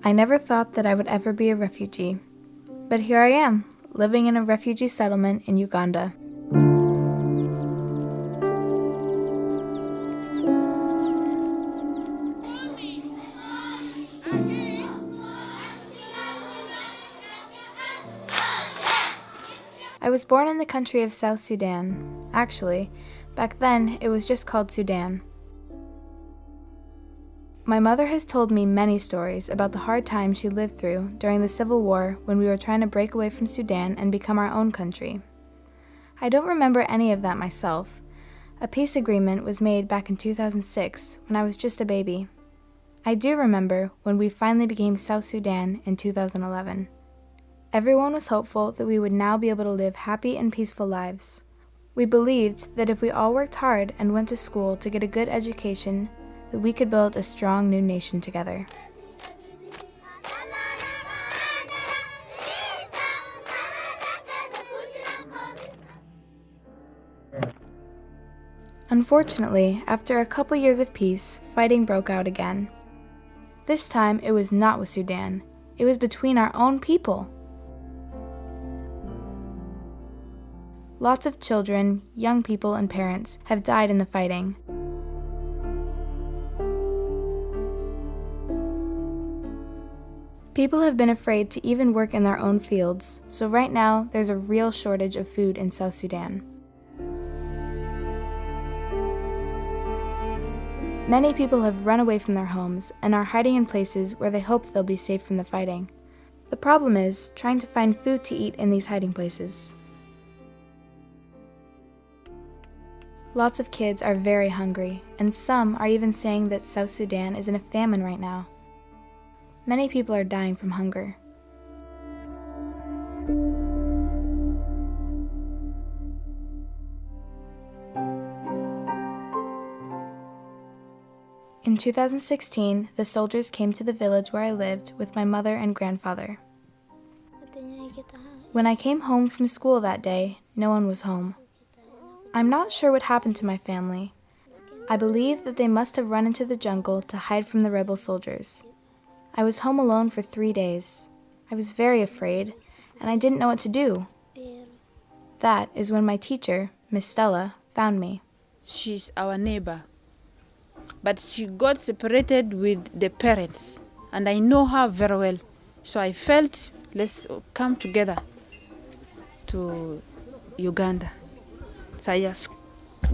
I never thought that I would ever be a refugee, but here I am, living in a refugee settlement in Uganda. I was born in the country of South Sudan. Actually, back then it was just called Sudan. My mother has told me many stories about the hard times she lived through during the Civil War when we were trying to break away from Sudan and become our own country. I don't remember any of that myself. A peace agreement was made back in 2006 when I was just a baby. I do remember when we finally became South Sudan in 2011. Everyone was hopeful that we would now be able to live happy and peaceful lives. We believed that if we all worked hard and went to school to get a good education, that we could build a strong new nation together. Unfortunately, after a couple years of peace, fighting broke out again. This time, it was not with Sudan. It was between our own people. Lots of children, young people, and parents have died in the fighting. People have been afraid to even work in their own fields, so right now there's a real shortage of food in South Sudan. Many people have run away from their homes and are hiding in places where they hope they'll be safe from the fighting. The problem is trying to find food to eat in these hiding places. Lots of kids are very hungry, and some are even saying that South Sudan is in a famine right now. Many people are dying from hunger. In 2016, the soldiers came to the village where I lived with my mother and grandfather. When I came home from school that day, no one was home. I'm not sure what happened to my family. I believe that they must have run into the jungle to hide from the rebel soldiers. I was home alone for 3 days. I was very afraid, and I didn't know what to do. That is when my teacher, Miss Stella, found me. She's our neighbor, but she got separated with the parents, and I know her very well. So I felt, let's come together to Uganda. So I just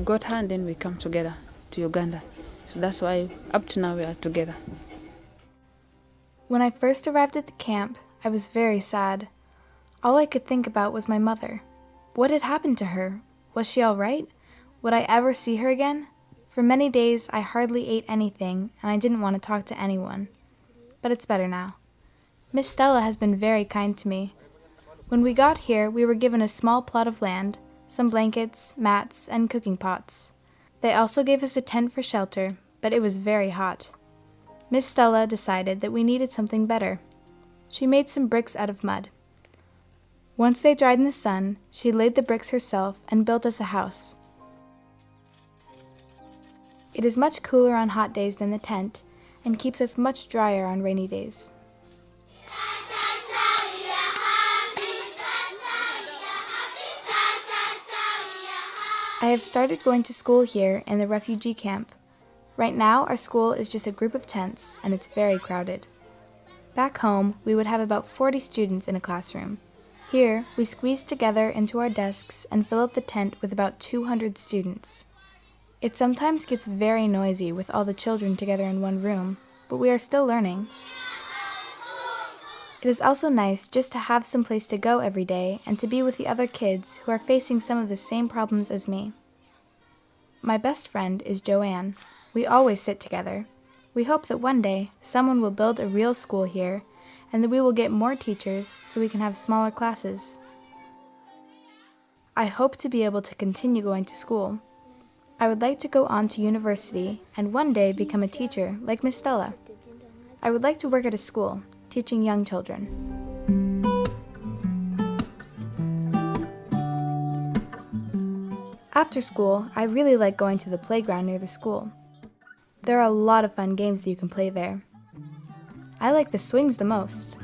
got her and then we come together to Uganda. So that's why up to now we are together. When I first arrived at the camp, I was very sad. All I could think about was my mother. What had happened to her? Was she all right? Would I ever see her again? For many days, I hardly ate anything, and I didn't want to talk to anyone. But it's better now. Miss Stella has been very kind to me. When we got here, we were given a small plot of land, some blankets, mats, and cooking pots. They also gave us a tent for shelter, but it was very hot. Miss Stella decided that we needed something better. She made some bricks out of mud. Once they dried in the sun, she laid the bricks herself and built us a house. It is much cooler on hot days than the tent, and keeps us much drier on rainy days. I have started going to school here in the refugee camp. Right now, our school is just a group of tents, and it's very crowded. Back home, we would have about 40 students in a classroom. Here, we squeeze together into our desks and fill up the tent with about 200 students. It sometimes gets very noisy with all the children together in one room, but we are still learning. It is also nice just to have some place to go every day and to be with the other kids who are facing some of the same problems as me. My best friend is Joanne. We always sit together. We hope that one day someone will build a real school here and that we will get more teachers so we can have smaller classes. I hope to be able to continue going to school. I would like to go on to university and one day become a teacher like Miss Stella. I would like to work at a school, teaching young children. After school, I really like going to the playground near the school. There are a lot of fun games that you can play there. I like the swings the most.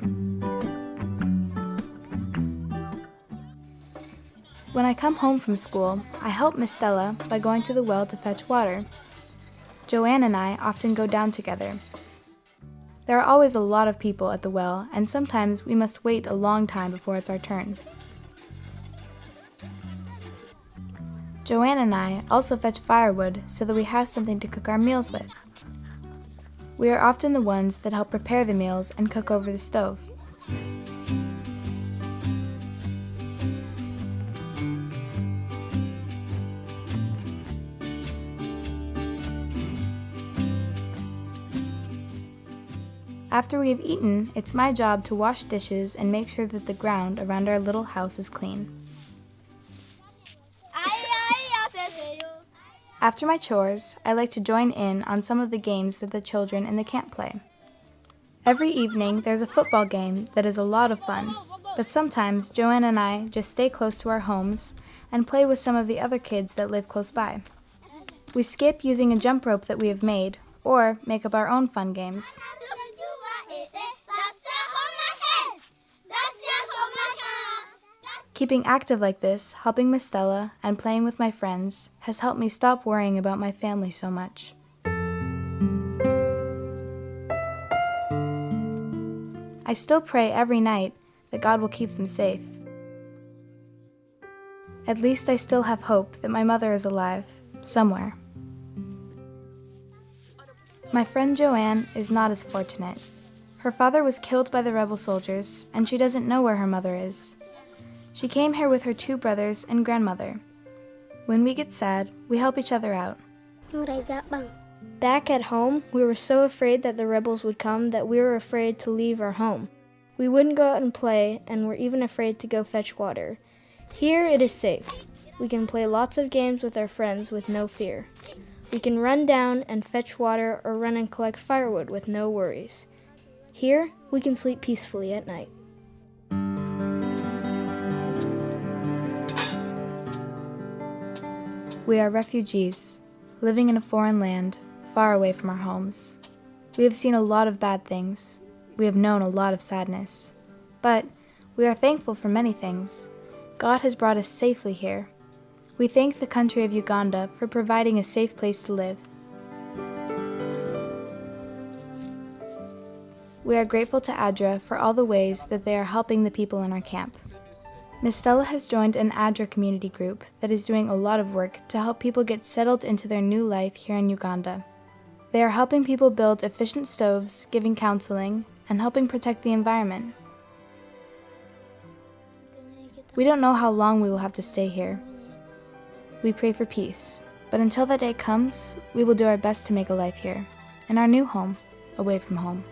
When I come home from school, I help Miss Stella by going to the well to fetch water. Joanne and I often go down together. There are always a lot of people at the well, and sometimes we must wait a long time before it's our turn. Joanne and I also fetch firewood so that we have something to cook our meals with. We are often the ones that help prepare the meals and cook over the stove. After we have eaten, it's my job to wash dishes and make sure that the ground around our little house is clean. After my chores, I like to join in on some of the games that the children in the camp play. Every evening, there's a football game that is a lot of fun, but sometimes Joanne and I just stay close to our homes and play with some of the other kids that live close by. We skip using a jump rope that we have made, or make up our own fun games. Keeping active like this, helping Miss Stella, and playing with my friends has helped me stop worrying about my family so much. I still pray every night that God will keep them safe. At least I still have hope that my mother is alive, somewhere. My friend Joanne is not as fortunate. Her father was killed by the rebel soldiers, and she doesn't know where her mother is. She came here with her 2 brothers and grandmother. When we get sad, we help each other out. Back at home, we were so afraid that the rebels would come that we were afraid to leave our home. We wouldn't go out and play, and were even afraid to go fetch water. Here it is safe. We can play lots of games with our friends with no fear. We can run down and fetch water or run and collect firewood with no worries. Here, we can sleep peacefully at night. We are refugees, living in a foreign land, far away from our homes. We have seen a lot of bad things. We have known a lot of sadness. But we are thankful for many things. God has brought us safely here. We thank the country of Uganda for providing a safe place to live. We are grateful to ADRA for all the ways that they are helping the people in our camp. Ms. Stella has joined an ADRA community group that is doing a lot of work to help people get settled into their new life here in Uganda. They are helping people build efficient stoves, giving counseling, and helping protect the environment. We don't know how long we will have to stay here. We pray for peace, but until that day comes, we will do our best to make a life here, in our new home, away from home.